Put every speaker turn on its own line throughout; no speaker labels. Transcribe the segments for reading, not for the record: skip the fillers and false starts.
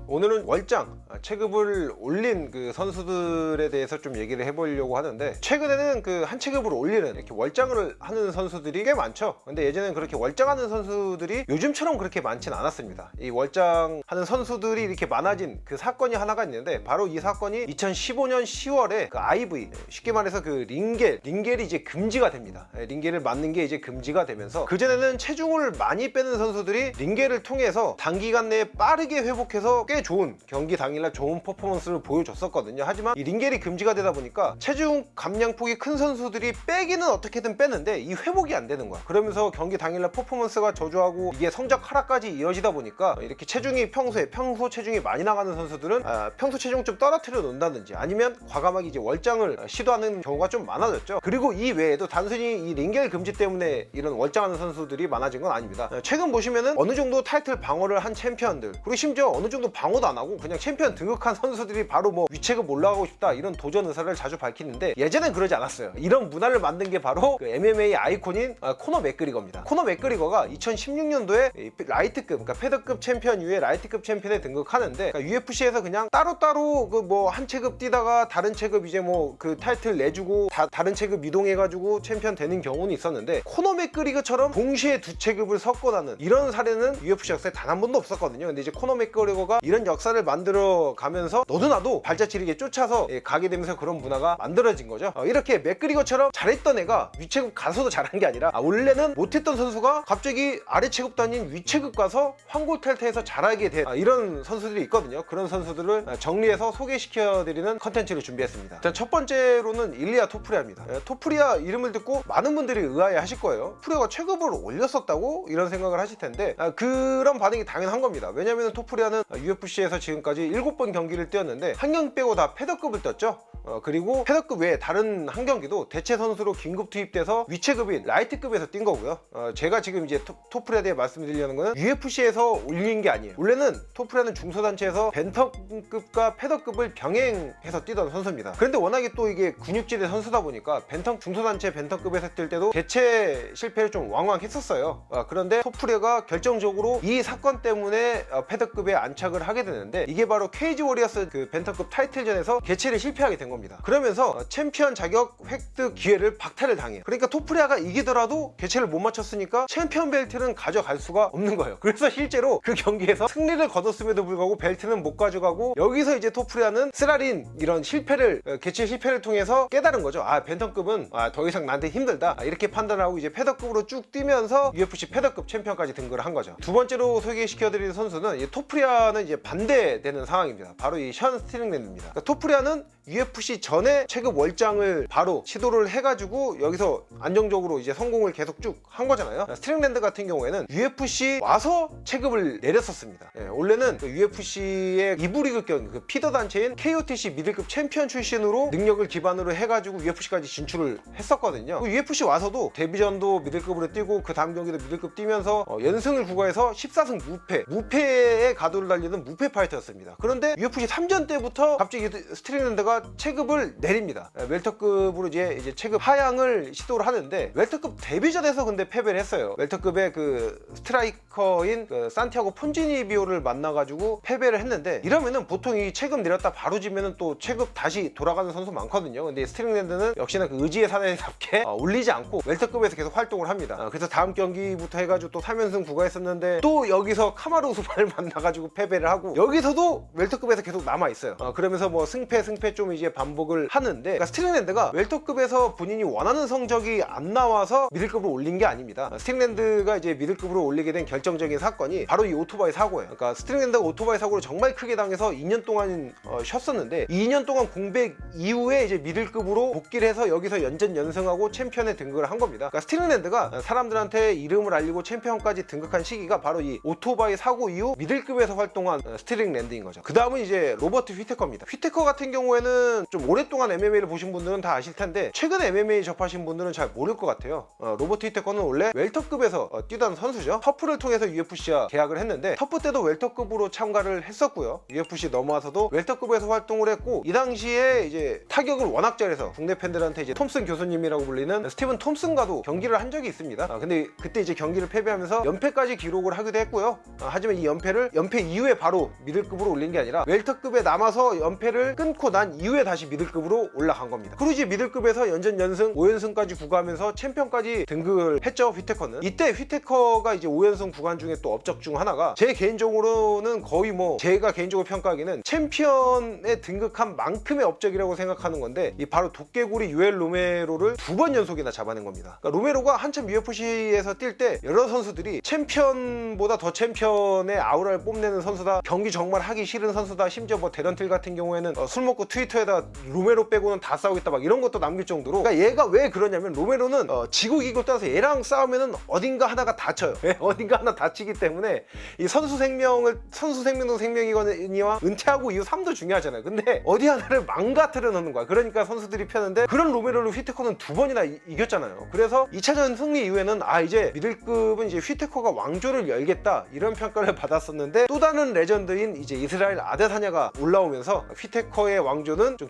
오늘은 월장 체급을 올린 그 선수들에 대해서 좀 얘기를 해보려고 하는데, 최근에는 그 한 체급을 올리는 이렇게 월장을 하는 선수들이 꽤 많죠. 근데 예전에는 그렇게 월장하는 선수들이 요즘처럼 그렇게 많진 않았습니다. 이 월장하는 선수들이 이렇게 많아진 그 사건이 하나가 있는데, 바로 이 사건이 2015년 10월에 그 IV, 쉽게 말해서 그 링겔이 이제 금지가 됩니다. 링겔을 맞는 게 이제 금지가 되면서, 그전에는 체중을 많이 빼는 선수들이 링겔을 통해서 단기간 내에 빠르게 회복해서 꽤 좋은, 경기 당일날 좋은 퍼포먼스를 보여줬었거든요. 하지만 이 링겔이 금지가 되다 보니까 체중 감량폭이 큰 선수들이 빼기는 어떻게든 빼는데 이 회복이 안 되는 거야. 그러면서 경기 당일날 퍼포먼스가 저조하고 이게 성적 하락까지 이어지다 보니까, 이렇게 체중이 평소 체중이 많이 나가는 선수들은 평소 체중 좀 떨어뜨려 놓는다든지, 아니면 과감하게 이제 월장을 시도하는 경우가 좀 많아졌죠. 그리고 이 외에도 단순히 이 링겔 금지 때문에 이런 월장하는 선수들이 많아진 건 아닙니다. 최근 보시면은 어느 정도 타이틀 방어를 한 챔피언들, 그리고 심지어 어느 정도 방어도 안 하고 그냥 챔피언 등극한 선수들이 바로 뭐 위체급 올라가고 싶다 이런 도전 의사를 자주 밝히는데, 예전엔 그러지 않았어요. 이런 문화를 만든 게 바로 그 MMA 아이콘인 코너 맥그리거입니다. 코너 맥그리거가 2016년도에 라이트급, 그러니까 패더급 챔피언 이후에 라이트급 챔피언에 등극하는데, 그러니까 UFC에서 그냥 따로따로 그 뭐 한 체급 뛰다가 다른 체급 이제 뭐 그 타이틀 내주고 다른 체급 이동해가지고 챔피언 되는 경우는 있었는데, 코너 맥그리거처럼 동시에 두 체급을 섞어나는 이런 사례는 UFC 역사에 단 한 번도 없었거든요. 근데 이제 코너 맥그리거가 이런 역사를 만들어 가면서 너도 나도 발자취리게 쫓아서 가게 되면서 그런 문화가 만들어진 거죠. 이렇게 맥그리거처럼 잘했던 애가 위체급 가서도 잘한 게 아니라, 원래는 못했던 선수가 갑자기 아래 체급도 아닌 위체급 가서 환골탈태해서 잘하게 된 이런 선수들이 있거든요. 그런 선수들을 정리해서 소개시켜드리는 컨텐츠를 준비했습니다. 일단 첫 번째로는 일리아 토프리아입니다. 토프리아 이름을 듣고 많은 분들이 의아해 하실 거예요. 토프리아가 체급을 올렸었다고? 이런 생각을 하실 텐데, 그런 반응이 당연한 겁니다. 왜냐면 토프리아는 UFC에서 지금까지 7번 경기를 뛰었는데 한 경기 빼고 다 패더급을 뛰었죠. 그리고 패더급 외에 다른 한 경기도 대체 선수로 긴급 투입돼서 위체급인 라이트급에서 뛴 거고요. 제가 지금 이제 토프리아에 대해 말씀드리려는 거는 UFC에서 올린 게 아니에요. 원래는 토프리아는 중소단체에서 벤텀급과 패더급을 병행해서 뛰던 선수입니다. 그런데 워낙에 또 이게 근육질의 선수다 보니까 중소단체 벤텀급에서 뛸 때도 대체 실패를 좀 왕왕 했었어요. 그런데 토프리아가 결정적으로 이 사건 때문에 패더급에 안착을 하게 되는데, 이게 바로 케이지 워리어스 그 벤텀급 타이틀전에서 개최를 실패하게 된 겁니다. 그러면서 챔피언 자격 획득 기회를 박탈을 당해요. 그러니까 토프리아가 이기더라도 개최를 못 마쳤으니까 챔피언 벨트는 가져갈 수가 없는 거예요. 그래서 실제로 그 경기에서 승리를 거뒀음에도 불구하고 벨트는 못 가져가고, 여기서 이제 토프리아는 쓰라린 이런 개최 실패를 통해서 깨달은 거죠. 벤텀급은 더 이상 나한테 힘들다, 이렇게 판단하고 이제 패더급으로 쭉 뛰면서 UFC 패더급 챔피언까지 등극을 한 거죠. 두 번째로 소개시켜드릴 선수는, 이 토프리아는 이제 반대되는 상황입니다. 바로 이 션 스트링랜드입니다. 그러니까 토프리아는 UFC 전에 체급 월장을 바로 시도를 해가지고 여기서 안정적으로 이제 성공을 계속 쭉 한 거잖아요. 스트링랜드 같은 경우에는 UFC 와서 체급을 내렸었습니다. 원래는 그 UFC의 2부 리그 경기, 그 피더 단체인 KOTC 미들급 챔피언 출신으로 능력을 기반으로 해가지고 UFC까지 진출을 했었거든요. UFC 와서도 데뷔전도 미들급으로 뛰고 그 다음 경기도 미들급 뛰면서 연승을 구가해서 14승 무패의 가도를 달리는 무패 파이터였습니다. 그런데 UFC 3전 때부터 갑자기 스트링랜드가 체급을 내립니다. 웰터급으로 이제 체급 하향을 시도를 하는데, 웰터급 데뷔전에서 근데 패배를 했어요. 웰터급의 그 스트라이커인 그 산티아고 폰지니비오를 만나가지고 패배를 했는데, 이러면은 보통 이 체급 내렸다 바로 지면은 또 체급 다시 돌아가는 선수 많거든요. 근데 스트링랜드는 역시나 그 의지의 사나이답게 올리지 않고 웰터급에서 계속 활동을 합니다. 그래서 다음 경기부터 해가지고 또 3연승 구가했었는데, 또 여기서 카마루 우스만을 만나가지고 패배를 하고, 여기서도 웰터급에서 계속 남아있어요. 그러면서 뭐 승패 좀 이제 반복을 하는데, 그러니까 스트링랜드가 웰터급에서 본인이 원하는 성적이 안 나와서 미들급으로 올린 게 아닙니다. 스트링랜드가 이제 미들급으로 올리게 된 결정적인 사건이 바로 이 오토바이 사고예요. 그러니까 스트링랜드가 오토바이 사고를 정말 크게 당해서 2년 동안 쉬었었는데, 2년 동안 공백 이후에 이제 미들급으로 복귀를 해서 여기서 연승하고 챔피언에 등극을 한 겁니다. 그러니까 스트링랜드가 사람들한테 이름을 알리고 챔피언까지 등극한 시기가 바로 이 오토바이 사고 이후 미들급에서 활동한 스트링랜드인 거죠. 그 다음은 이제 로버트 휘테커입니다. 휘테커 같은 경우에는 이거는 좀 오랫동안 MMA를 보신 분들은 다 아실 텐데 최근에 MMA 접하신 분들은 잘 모를 것 같아요. 로버트 휘테커는 원래 웰터급에서 뛰던 선수죠. 터프를 통해서 UFC와 계약을 했는데 터프 때도 웰터급으로 참가를 했었고요. UFC 넘어와서도 웰터급에서 활동을 했고 이 당시에 이제 타격을 워낙 잘해서 국내 팬들한테 이제 톰슨 교수님이라고 불리는 스티븐 톰슨과도 경기를 한 적이 있습니다. 근데 그때 이제 경기를 패배하면서 연패까지 기록을 하기도 했고요. 하지만 이 연패 이후에 바로 미들급으로 올린 게 아니라 웰터급에 남아서 연패를 끊고 난 이후에 다시 미들급으로 올라간 겁니다. 그리고 이제 미들급에서 연전 연승 5연승까지 구가하면서 챔피언까지 등극을 했죠. 휘테커는 이때 휘테커가 이제 5연승 구간 중에 또 업적 중 하나가 제 개인적으로는 거의 뭐 제가 개인적으로 평가하기는 챔피언에 등극한 만큼의 업적이라고 생각하는 건데 이 바로 도깨구리 유엘 로메로를 2번 연속이나 잡아낸 겁니다. 그러니까 로메로가 한참 UFC에서 뛸 때 여러 선수들이 챔피언보다 더 챔피언의 아우라를 뽐내는 선수다, 경기 정말 하기 싫은 선수다, 심지어 뭐 데런틸 같은 경우에는 술 먹고 트위터에다 로메로 빼고는 다 싸우겠다 막 이런 것도 남길 정도로. 그러니까 얘가 왜 그러냐면 로메로는 지고 이기고 따라서 얘랑 싸우면은 어딘가 하나가 다쳐요. 어딘가 하나 다치기 때문에 이 선수 생명도 생명이거니와 은퇴하고 이후 삶도 중요하잖아요. 근데 어디 하나를 망가뜨려 놓는 거야. 그러니까 선수들이 펴는데 그런 로메로를 휘테커는 2번이나 이겼잖아요. 그래서 2차전 승리 이후에는 이제 미들급은 이제 휘테커가 왕조를 열겠다 이런 평가를 받았었는데 또 다른 레전드인 이제 이스라엘 아데사냐가 올라오면서 휘테커의 왕조는 좀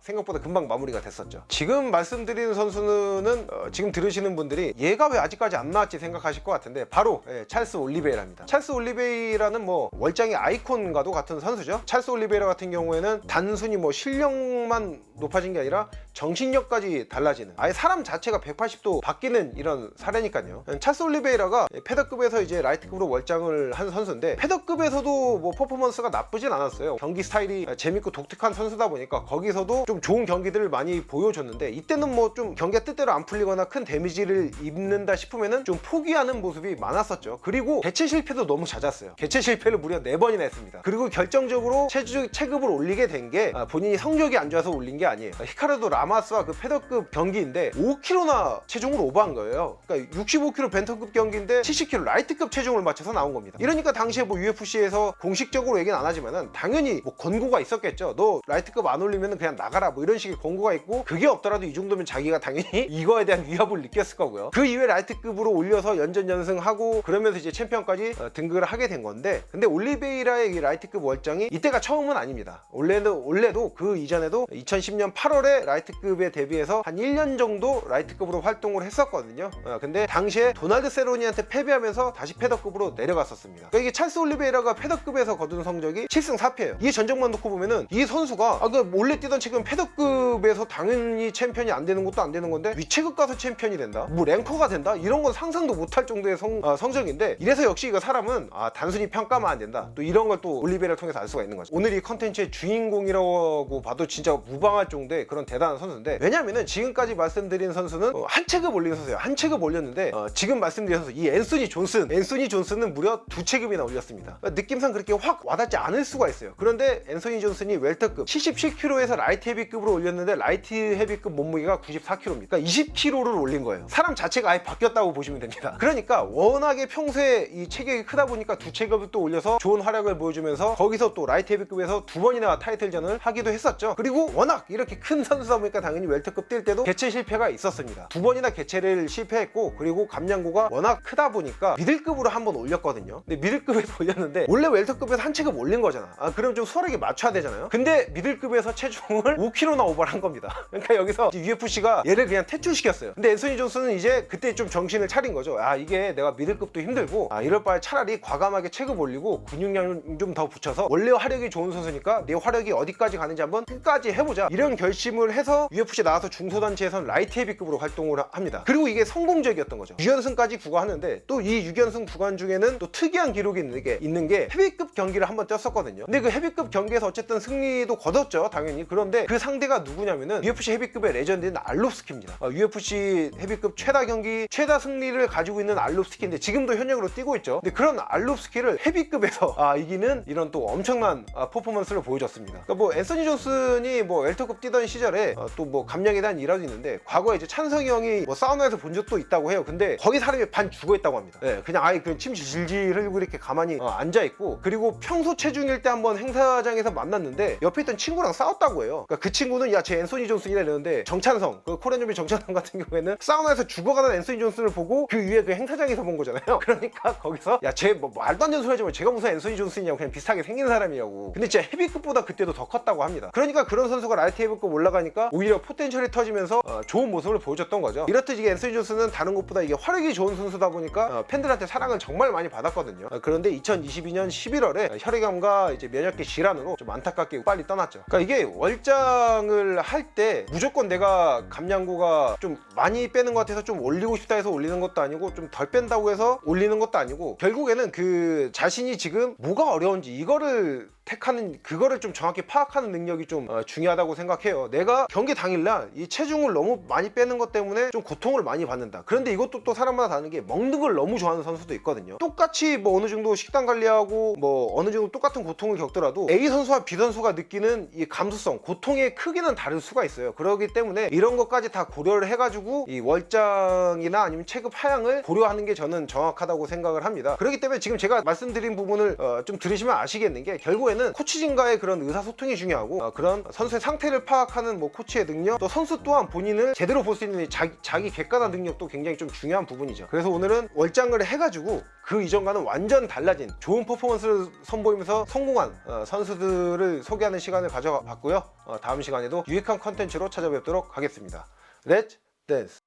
생각보다 금방 마무리가 됐었죠. 지금 말씀드리는 선수는 지금 들으시는 분들이 얘가 왜 아직까지 안 나왔지 생각하실 것 같은데 바로 찰스 올리베이라입니다. 찰스 올리베이라는 뭐 월장의 아이콘과도 같은 선수죠. 찰스 올리베이라 같은 경우에는 단순히 뭐 실력만 높아진 게 아니라 정신력까지 달라지는, 아예 사람 자체가 180도 바뀌는 이런 사례니까요. 찰스 올리베이라가 패더급에서 이제 라이트급으로 월장을 한 선수인데 패더급에서도 뭐 퍼포먼스가 나쁘진 않았어요. 경기 스타일이 재밌고 독특한 선수다 보니까 거기서도 좀 좋은 경기들을 많이 보여줬는데 이때는 뭐 좀 경기가 뜻대로 안 풀리거나 큰 데미지를 입는다 싶으면은 좀 포기하는 모습이 많았었죠. 그리고 개체 실패도 너무 잦았어요. 개체 실패를 무려 4번이나 했습니다. 그리고 결정적으로 체급을 올리게 된 게 본인이 성적이 안 좋아서 올린 게 아니에요. 히카르도 라마스와 그 패더급 경기인데 5kg나 체중을 오버한 거예요. 그러니까 65kg 벤터급 경기인데 70kg 라이트급 체중을 맞춰서 나온 겁니다. 이러니까 당시에 뭐 UFC에서 공식적으로 얘기는 안 하지만은 당연히 뭐 권고가 있었겠죠. 너 라이트급 안 올리면 그냥 나가라 뭐 이런 식의 권고가 있고, 그게 없더라도 이 정도면 자기가 당연히 이거에 대한 위협을 느꼈을 거고요. 그 이후에 라이트급으로 올려서 연전연승하고 그러면서 이제 챔피언까지 등극을 하게 된 건데, 근데 올리베이라의 이 라이트급 월장이 이때가 처음은 아닙니다. 원래도 그 이전에도 2010년 8월에 라이트급에 데뷔해서 한 1년 정도 라이트급으로 활동을 했었거든요. 근데 당시에 도날드 세로니한테 패배하면서 다시 패더급으로 내려갔었습니다. 그러니까 이게 찰스 올리베이라가 패더급에서 거둔 성적이 7승 4패예요. 이 전적만 놓고 보면은 이 선수가 원래 뛰던 체급은 패더급에서 당연히 챔피언이 안 되는 것도 안 되는 건데 위체급 가서 챔피언이 된다? 뭐 랭커가 된다? 이런 건 상상도 못할 정도의 성적인데, 이래서 역시 이거 사람은 단순히 평가만 안 된다. 또 이런 걸 또 올리베이라를 통해서 알 수가 있는 거죠. 오늘 이 컨텐츠의 주인공이라고 봐도 진짜 무방할 정도의 그런 대단한 선수인데, 왜냐면은 지금까지 말씀드린 선수는 한 체급 올린 선수예요. 한 체급 올렸는데 지금 말씀드린 선수 이 앤소니 존슨은 무려 2체급이나 올렸습니다. 느낌상 그렇게 확 와닿지 않을 수가 있어요. 그런데 앤소니 존슨이 웰터급 77kg에서 라이트 헤비급으로 올렸는데 라이트 헤비급 몸무게가 94kg입니다. 그러니까 20kg를 올린 거예요. 사람 자체가 아예 바뀌었다고 보시면 됩니다. 그러니까 워낙에 평소에 이 체격이 크다 보니까 2체급을 또 올려서 좋은 활약을 보여주면서 거기서 또 라이트 헤비급에서 2번이나 타이틀전을 하기도 했었죠. 그리고 워낙 이렇게 큰 선수다 보니까 당연히 웰터급 뛸 때도 개체 실패가 있었습니다. 2번이나 개체를 실패했고, 그리고 감량고가 워낙 크다 보니까 미들급으로 한번 올렸거든요. 근데 미들급에서 올렸는데 원래 웰터급에서 한 체급 올린 거잖아. 그럼 좀 수월하게 맞춰야 되잖아요. 근데 미들급에서 체중을 5kg나 오버를 한 겁니다. 그러니까 여기서 UFC가 얘를 그냥 퇴출시켰어요. 근데 앤소니 존슨은 이제 그때 좀 정신을 차린 거죠. 이게 내가 미들급도 힘들고 이럴 바에 차라리 과감하게 체급 올리고 근육량 좀 더 붙여서 원래 화력이 좋은 선수니까 내 화력이 어디까지 가는지 한번 끝까지 해보자, 이런 결심을 해서 UFC 나와서 중소단체에서는 라이트 헤비급으로 활동을 합니다. 그리고 이게 성공적이었던 거죠. 6연승까지 구가하는데 또 이 6연승 구간 중에는 또 특이한 기록이 있는 게 헤비급 경기를 한번 뛰었었거든요. 근데 그 헤비급 경기에서 어쨌든 승리도 거뒀죠, 당연히. 그런데 그 상대가 누구냐면은 UFC 헤비급의 레전드인 알롭스키입니다. UFC 헤비급 최다 승리를 가지고 있는 알롭스키인데 지금도 현역으로 뛰고 있죠. 근데 그런 알롭스키를 헤비급에서 이기는 이런 또 엄청난 퍼포먼스를 보여줬습니다. 그러니까 뭐 앤소니 존슨이 뭐 웰터급 뛰던 시절에 또 뭐 감량에 대한 일화도 있는데, 과거에 이제 찬성이 형이 뭐 사우나에서 본 적도 있다고 해요. 근데 거기 사람이 반 죽어 있다고 합니다. 그냥 아예 그냥 침 질질 흘리고 이렇게 가만히 앉아 있고, 그리고 평소 체중일 때 한번 행사장에서 만났는데 옆에 있던 친구랑 싸웠다고 해요. 그러니까 그 친구는 야 쟤 앤소니 존슨이라 이러는데 정찬성, 그 코리안 좀비 정찬성 같은 경우에는 사우나에서 죽어가는 앤소니 존슨을 보고 그 위에 그 행사장에서 본 거잖아요. 그러니까 거기서 야 쟤 뭐 말도 안 되는 소리 하지 마. 제가 무슨 앤소니 존슨이냐고, 그냥 비슷하게 생긴 사람이라고. 근데 진짜 헤비급보다 그때도 더 컸다고 합니다. 그러니까 그런 선수가 라이트 헤비급 올라가니까 오히려 포텐셜이 터지면서 좋은 모습을 보여줬던 거죠. 이렇듯 이게 앤소니 존슨은 다른 것보다 이게 화력이 좋은 선수다 보니까 팬들한테 사랑을 정말 많이 받았거든요. 그런데 2022년 11월에 혈액암과 이제 면역기 질환으로 좀 안타깝게 빨리 떠났죠. 그러니까 이게 월장을 할 때 무조건 내가 감량고가 좀 많이 빼는 것 같아서 좀 올리고 싶다 해서 올리는 것도 아니고 좀 덜 뺀다고 해서 올리는 것도 아니고, 결국에는 그 자신이 지금 뭐가 어려운지 이거를 택하는, 그거를 좀 정확히 파악하는 능력이 좀 중요하다고 생각해요. 내가 경기 당일날 이 체중을 너무 많이 빼는 것 때문에 좀 고통을 많이 받는다. 그런데 이것도 또 사람마다 다른 게, 먹는 걸 너무 좋아하는 선수도 있거든요. 똑같이 뭐 어느 정도 식단 관리하고 뭐 어느 정도 똑같은 고통을 겪더라도 A 선수와 B 선수가 느끼는 이 감수성, 고통의 크기는 다를 수가 있어요. 그렇기 때문에 이런 것까지 다 고려를 해가지고 이 월장이나 아니면 체급 하향을 고려하는 게 저는 정확하다고 생각을 합니다. 그렇기 때문에 지금 제가 말씀드린 부분을 좀 들으시면 아시겠는 게, 결국에는 코치진과의 그런 의사소통이 중요하고 그런 선수의 상태를 파악하는 뭐 코치의 능력, 또 선수 또한 본인을 제대로 볼 수 있는 자기 객관화 능력도 굉장히 좀 중요한 부분이죠. 그래서 오늘은 월장을 해가지고 그 이전과는 완전 달라진 좋은 퍼포먼스를 선보이면서 성공한 선수들을 소개하는 시간을 가져봤고요. 다음 시간에도 유익한 컨텐츠로 찾아뵙도록 하겠습니다. 렛츠 댄스!